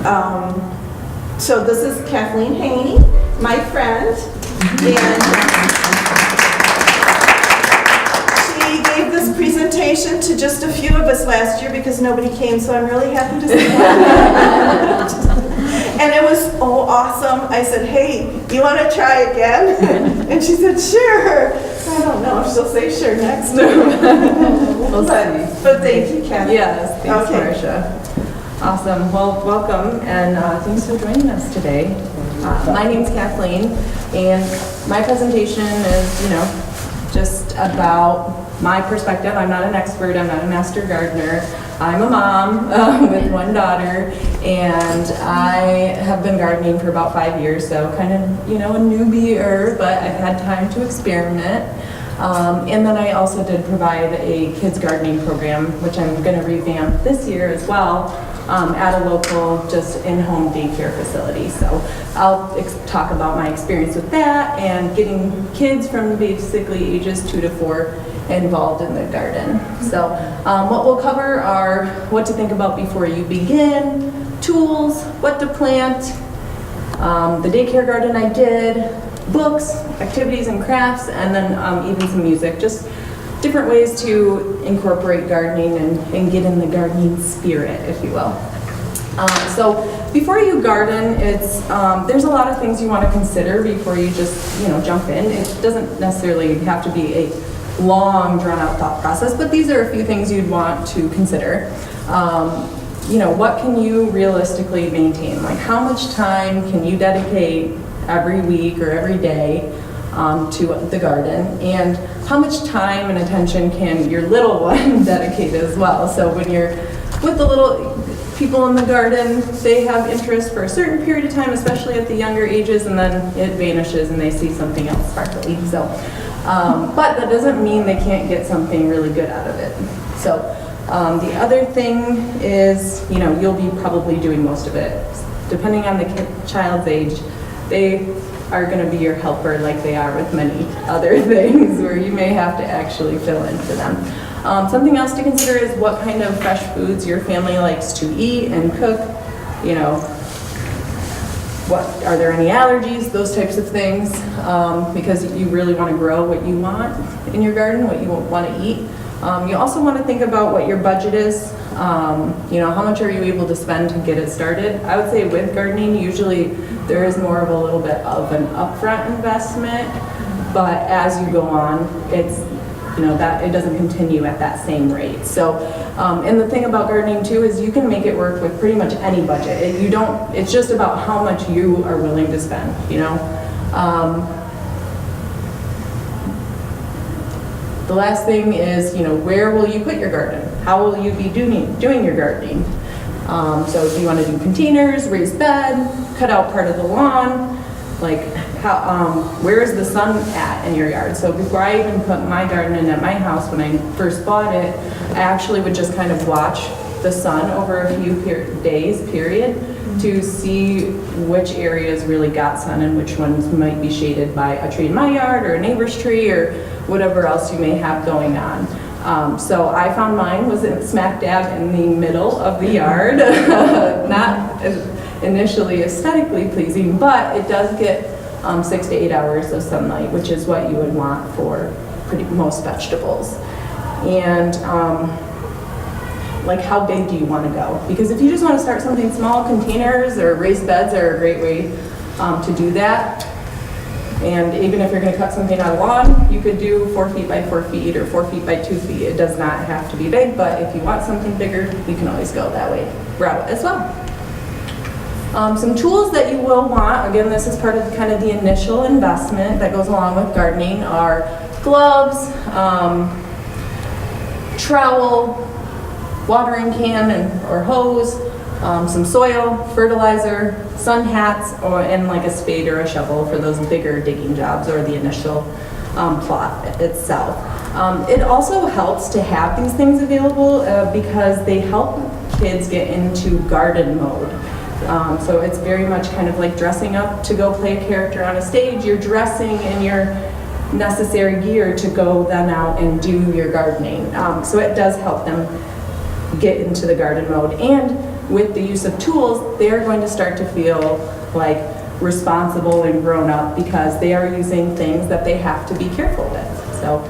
So this is Kathleen Haney, my friend, and she gave this presentation to just a few of us last year because nobody came, so I'm really happy to see her. And it was awesome. I said, hey, you want to try again? And she said, sure. I don't know if she'll say sure next time. We'll see. But thank you, Kathy. Yes, thanks, Marcia. Awesome. Well, welcome, and thanks for joining us today. My name's Kathleen, and my presentation is, just about my perspective. I'm not an expert. I'm not a master gardener. I'm a mom with one daughter, and I have been gardening for about 5 years, so kind of, a newbie-er, but I've had time to experiment. And then I also did provide a kids gardening program, which I'm going to revamp this year as well, at a local, just in-home daycare facility. So I'll talk about my experience with that and getting kids from basically ages 2 to 4 involved in the garden. So what we'll cover are what to think about before you begin, tools, what to plant, the daycare garden I did, books, activities and crafts, and then even some music, just different ways to incorporate gardening and get in the gardening spirit, if you will. So before you garden, there's a lot of things you want to consider before you just jump in. It doesn't necessarily have to be a long, drawn-out thought process, but these are a few things you'd want to consider. What can you realistically maintain? Like, how much time can you dedicate every week or every day to the garden, and how much time and attention can your little one dedicate as well? So when you're with the little people in the garden, they have interest for a certain period of time, especially at the younger ages, and then it vanishes and they see something else sparkly. So, but that doesn't mean they can't get something really good out of it. So the other thing is, you'll be probably doing most of it. Depending on the child's age, they are going to be your helper like they are with many other things where you may have to actually fill in for them. Something else to consider is what kind of fresh foods your family likes to eat and cook. Are there any allergies, those types of things, because you really want to grow what you want in your garden, what you want to eat. You also want to think about what your budget is. How much are you able to spend to get it started? I would say with gardening, usually there is more of a little bit of an upfront investment, but as you go on, it's that it doesn't continue at that same rate. So, and the thing about gardening too is you can make it work with pretty much any budget. It's just about how much you are willing to spend. The last thing is, where will you put your garden? How will you be doing your gardening? So do you want to do containers, raised bed, cut out part of the lawn? Like, where is the sun at in your yard? So before I even put my garden in at my house, when I first bought it, I actually would just kind of watch the sun over a few days to see which areas really got sun and which ones might be shaded by a tree in my yard or a neighbor's tree or whatever else you may have going on. So I found mine was smack dab in the middle of the yard, not initially aesthetically pleasing, but it does get 6 to 8 hours of sunlight, which is what you would want for most vegetables. And like, how big do you want to go? Because if you just want to start something small, containers or raised beds are a great way to do that. And even if you're going to cut something on a lawn, you could do 4 feet by 4 feet or 4 feet by 2 feet. It does not have to be big, but if you want something bigger, you can always go that route as well. Some tools that you will want, again, this is part of kind of the initial investment that goes along with gardening, are gloves, trowel, watering can or hose, some soil, fertilizer, sun hats, and like a spade or a shovel for those bigger digging jobs or the initial plot itself. It also helps to have these things available because they help kids get into garden mode. So it's very much kind of like dressing up to go play a character on a stage. You're dressing in your necessary gear to go then out and do your gardening. So it does help them get into the garden mode. And with the use of tools, they're going to start to feel like responsible and grown up because they are using things that they have to be careful with. So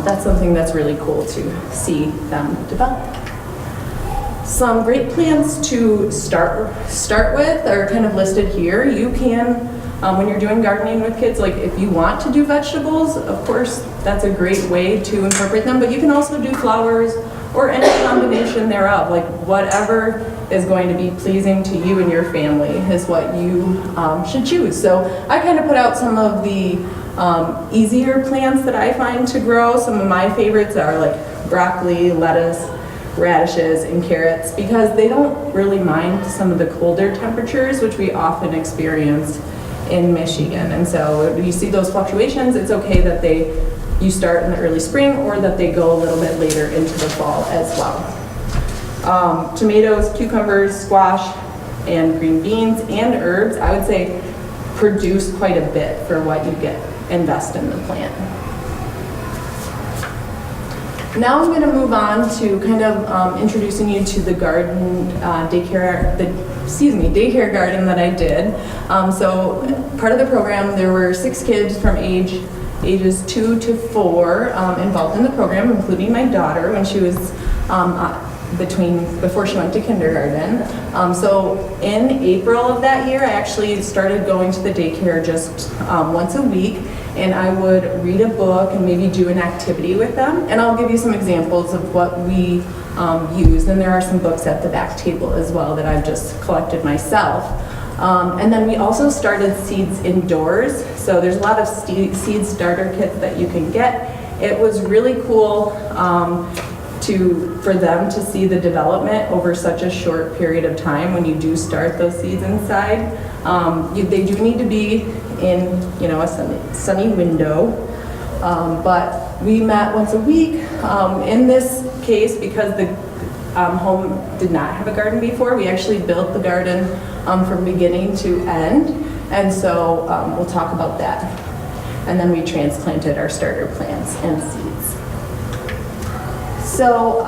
that's something that's really cool to see them develop. Some great plants to start with are kind of listed here. You can, when you're doing gardening with kids, like if you want to do vegetables, of course, that's a great way to incorporate them, but you can also do flowers or any combination thereof. Like whatever is going to be pleasing to you and your family is what you should choose. So I kind of put out some of the easier plants that I find to grow. Some of my favorites are like broccoli, lettuce, radishes, and carrots, because they don't really mind some of the colder temperatures, which we often experience in Michigan. And so when you see those fluctuations, it's okay that you start in the early spring or that they go a little bit later into the fall as well. Tomatoes, cucumbers, squash, and green beans and herbs, I would say produce quite a bit for what you invest in the plant. Now I'm going to move on to kind of introducing you to the garden daycare garden that I did. So part of the program, there were 6 kids from ages 2 to 4 involved in the program, including my daughter when she was before she went to kindergarten. So in April of that year, I actually started going to the daycare just once a week, and I would read a book and maybe do an activity with them. And I'll give you some examples of what we used, and there are some books at the back table as well that I've just collected myself. And then we also started seeds indoors. So there's a lot of seed starter kits that you can get. It was really cool for them to see the development over such a short period of time when you do start those seeds inside. They do need to be in a sunny window, but we met once a week. In this case, because the home did not have a garden before, we actually built the garden from beginning to end, and so we'll talk about that. And then we transplanted our starter plants and seeds. So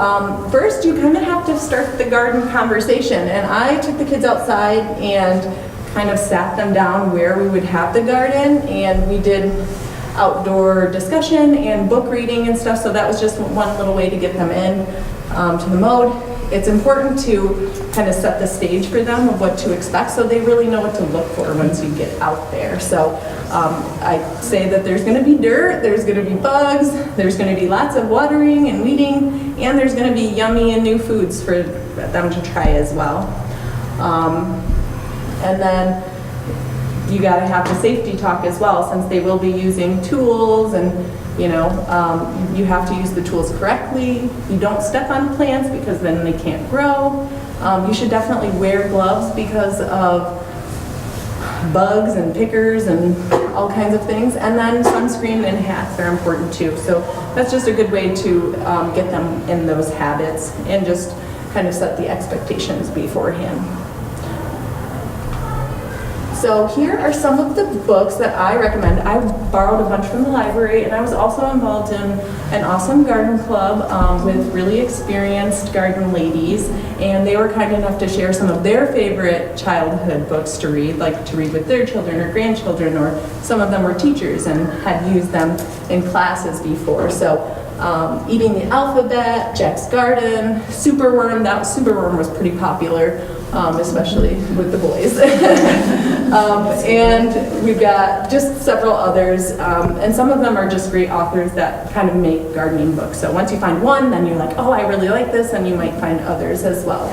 first you kind of have to start the garden conversation, and I took the kids outside and kind of sat them down where we would have the garden, and we did outdoor discussion and book reading and stuff, so that was just one little way to get them in to the mode. It's important to kind of set the stage for them of what to expect so they really know what to look for once you get out there. So I say that there's going to be dirt, there's going to be bugs, there's going to be lots of watering and weeding, and there's going to be yummy and new foods for them to try as well. And then you got to have the safety talk as well, since they will be using tools, and you have to use the tools correctly. You don't step on plants because then they can't grow. You should definitely wear gloves because of bugs and pickers and all kinds of things. And then sunscreen and hats are important too. So that's just a good way to get them in those habits and just kind of set the expectations beforehand. So here are some of the books that I recommend. I borrowed a bunch from the library, and I was also involved in an awesome garden club with really experienced garden ladies, and they were kind enough to share some of their favorite childhood books to read, like to read with their children or grandchildren, or some of them were teachers and had used them in classes before. So Eating the Alphabet, Jack's Garden, Superworm. Superworm was pretty popular, especially with the boys. And we've got just several others, and some of them are just great authors that kind of make gardening books. So once you find one, then you're like, oh, I really like this, and you might find others as well.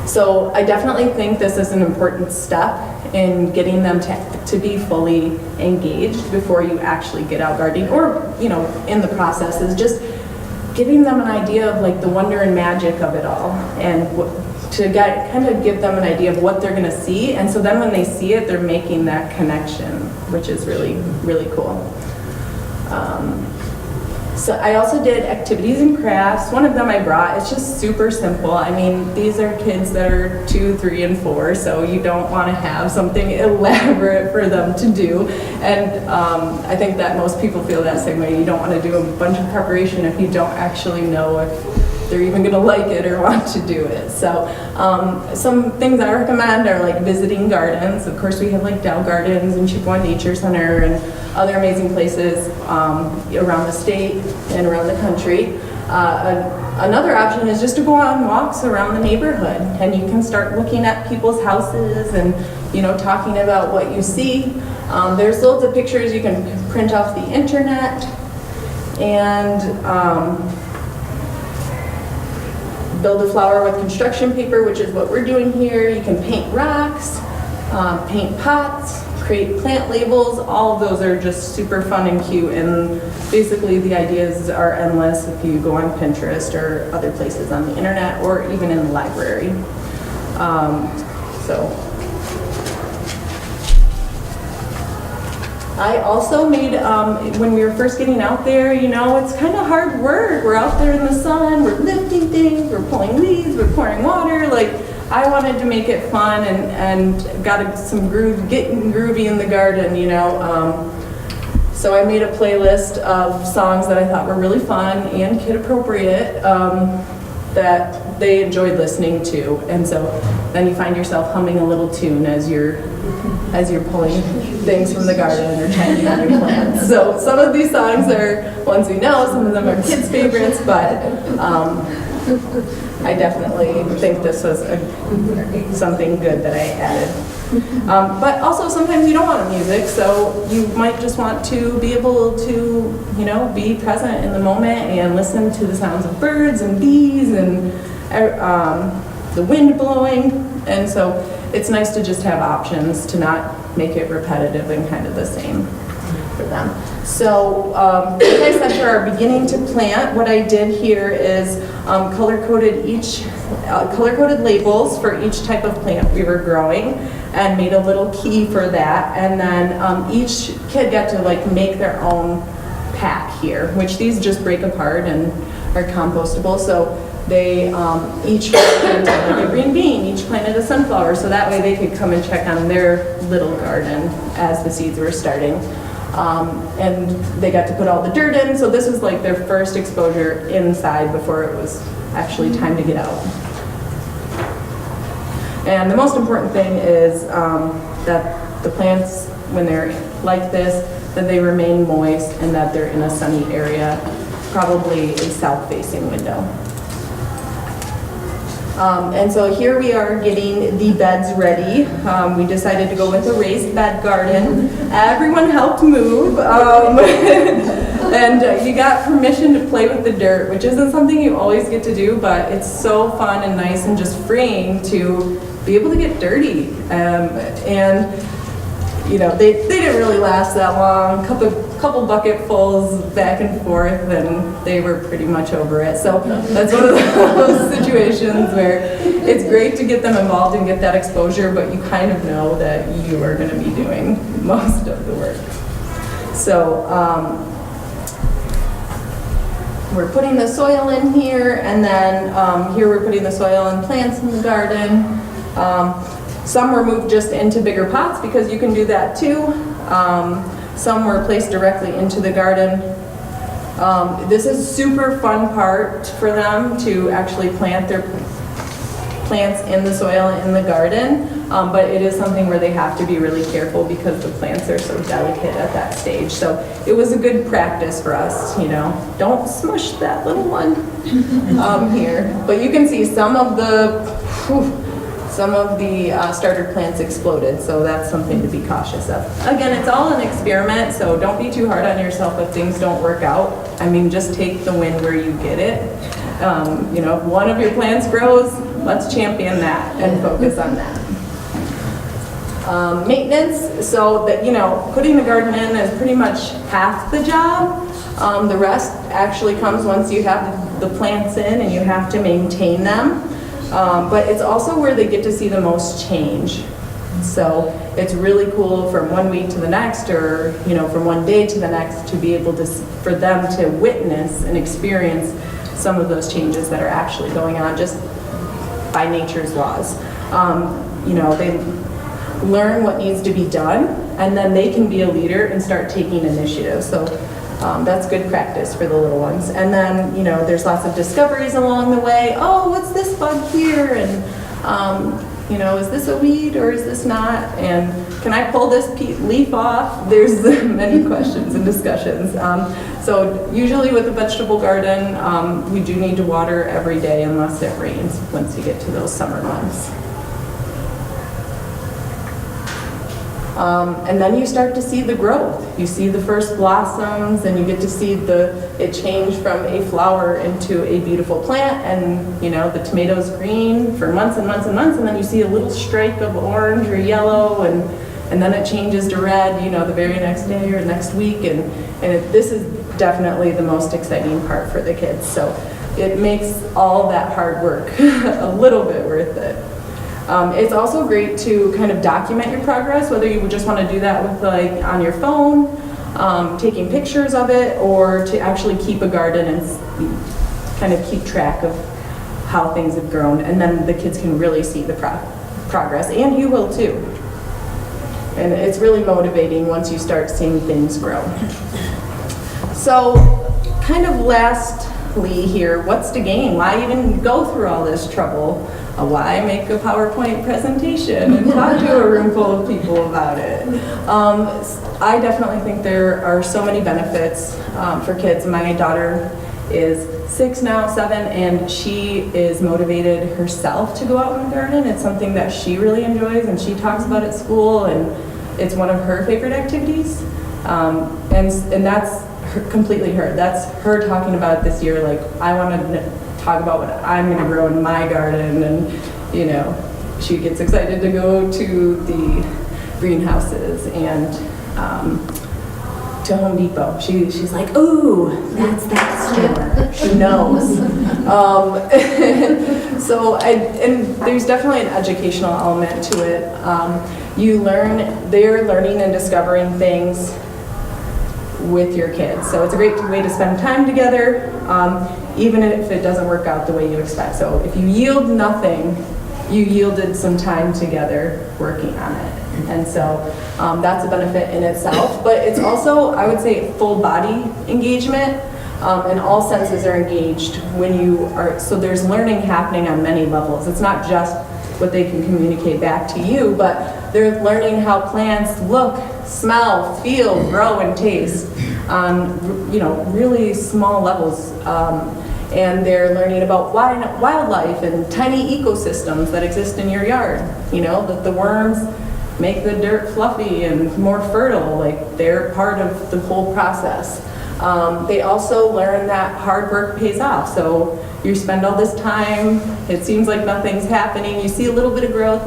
So I definitely think this is an important step in getting them to be fully engaged before you actually get out gardening, or in the process is just giving them an idea of like the wonder and magic of it all, and kind of give them an idea of what they're going to see, and so then when they see it, they're making that connection, which is really, really cool. So I also did activities and crafts. One of them I brought, it's just super simple. I mean, these are kids that are 2, 3, and 4, so you don't want to have something elaborate for them to do. And I think that most people feel that same way. You don't want to do a bunch of preparation if you don't actually know if they're even gonna like it or want to do it. So some things I recommend are like visiting gardens. Of course, we have like Dow Gardens and Chippewa Nature Center and other amazing places around the state and around the country. Another option is just to go on walks around the neighborhood, and you can start looking at people's houses and, you know, talking about what you see. There's loads of pictures you can print off the internet, and build a flower with construction paper, which is what we're doing here. You can paint rocks, paint pots, create plant labels. All of those are just super fun and cute, and basically the ideas are endless if you go on Pinterest or other places on the internet or even in the library. I also made, when we were first getting out there, you know, it's kind of hard work. We're out there in the sun, we're lifting things, we're pulling weeds, we're pouring water. Like, I wanted to make it fun and got some getting groovy in the garden, you know. So I made a playlist of songs that I thought were really fun and kid appropriate that they enjoyed listening to. And so then you find yourself humming a little tune as you're pulling things from the garden or tending on your plants. So some of these songs are ones we know, some of them are kids' favorites, but I definitely think this was something good that I added. But also sometimes you don't want music, so you might just want to be able to, you know, be present in the moment and listen to the sounds of birds and bees and the wind blowing. And so it's nice to just have options to not make it repetitive and kind of the same for them. So like I said, for our beginning to plant, what I did here is color-coded labels for each type of plant we were growing and made a little key for that. And then each kid got to like make their own pack here, which these just break apart and are compostable. So they each planted like a green bean, each planted a sunflower, so that way they could come and check on their little garden as the seeds were starting. And they got to put all the dirt in, so this was like their first exposure inside before it was actually time to get out. And the most important thing is that the plants, when they're like this, that they remain moist and that they're in a sunny area, probably a south-facing window. And so here we are getting the beds ready. We decided to go with a raised bed garden. Everyone helped move. And you got permission to play with the dirt, which isn't something you always get to do, but it's so fun and nice and just freeing to be able to get dirty. And you know, they didn't really last that long. Couple bucketfuls back and forth, and they were pretty much over it. So that's one of those situations where it's great to get them involved and get that exposure, but you kind of know that you are going to be doing most of the work. So we're putting the soil in here, and then here we're putting the soil and plants in the garden. Some were moved just into bigger pots because you can do that too. Some were placed directly into the garden. This is a super fun part for them to actually plant their plants in the soil in the garden, but it is something where they have to be really careful because the plants are so delicate at that stage. So it was a good practice for us, you know. Don't smush that little one here. But you can see some of the starter plants exploded, so that's something to be cautious of. Again, it's all an experiment, so don't be too hard on yourself if things don't work out. I mean, just take the win where you get it. You know, if one of your plants grows, let's champion that and focus on that. Maintenance, so that, you know, putting the garden in is pretty much half the job. The rest actually comes once you have the plants in and you have to maintain them. But it's also where they get to see the most change. So it's really cool from one week to the next, or, you know, from one day to the next, to be able to, for them to witness and experience some of those changes that are actually going on just by nature's laws. You know, they learn what needs to be done, and then they can be a leader and start taking initiative. So That's good practice for the little ones. And then, you know, there's lots of discoveries along the way. Oh, what's this bug here? And, you know, is this a weed or is this not? And can I pull this leaf off? There's many questions and discussions. So usually with the vegetable garden, we do need to water every day unless it rains once you get to those summer months. And then you start to see the growth. You see the first blossoms, and you get to see it change from a flower into a beautiful plant, and you know, the tomatoes green for months and months and months, and then you see a little stripe of orange or yellow, and then it changes to red, you know, the very next day or next week, and this is definitely the most exciting part for the kids. So it makes all that hard work a little bit worth it. It's also great to kind of document your progress, whether you would just want to do that with like on your phone, taking pictures of it, or to actually keep a garden and kind of keep track of how things have grown, and then the kids can really see the progress, and you will too. And it's really motivating once you start seeing things grow. So kind of lastly here, what's the gain? Why even go through all this trouble? Why make a PowerPoint presentation and talk to a room full of people about it? I definitely think there are so many benefits for kids. My daughter is 6 now, 7, and she is motivated herself to go out in the garden. It's something that she really enjoys, and she talks about at school, and it's one of her favorite activities. And that's completely her. That's her talking about it this year, like, I want to talk about what I'm going to grow in my garden, and you know, she gets excited to go to the greenhouses and to Home Depot. She's like, ooh, that's that store. She knows. So and there's definitely an educational element to it. They're learning and discovering things with your kids. So it's a great way to spend time together, even if it doesn't work out the way you expect. So if you yield nothing, you yielded some time together working on it. And so that's a benefit in itself. But it's also, I would say, full body engagement, and all senses are engaged when you are, so there's learning happening on many levels. It's not just what they can communicate back to you, but they're learning how plants look, smell, feel, grow, and taste on, you know, really small levels. And they're learning about wildlife and tiny ecosystems that exist in your yard. You know, that the worms make the dirt fluffy and more fertile, like they're part of the whole process. They also learn that hard work pays off. So you spend all this time, it seems like nothing's happening, you see a little bit of growth,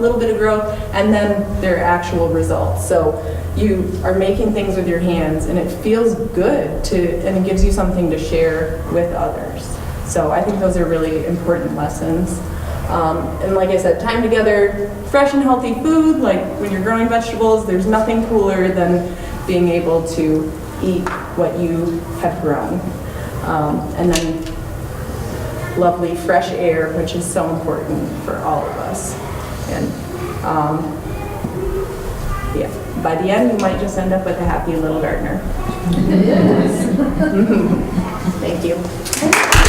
and then there are actual results. So you are making things with your hands, and it feels good and it gives you something to share with others. So I think those are really important lessons. And like I said, time together, fresh and healthy food, like when you're growing vegetables, there's nothing cooler than being able to eat what you have grown. And then lovely fresh air, which is so important for all of us. And yeah, by the end, you might just end up with a happy little gardener. Thank you.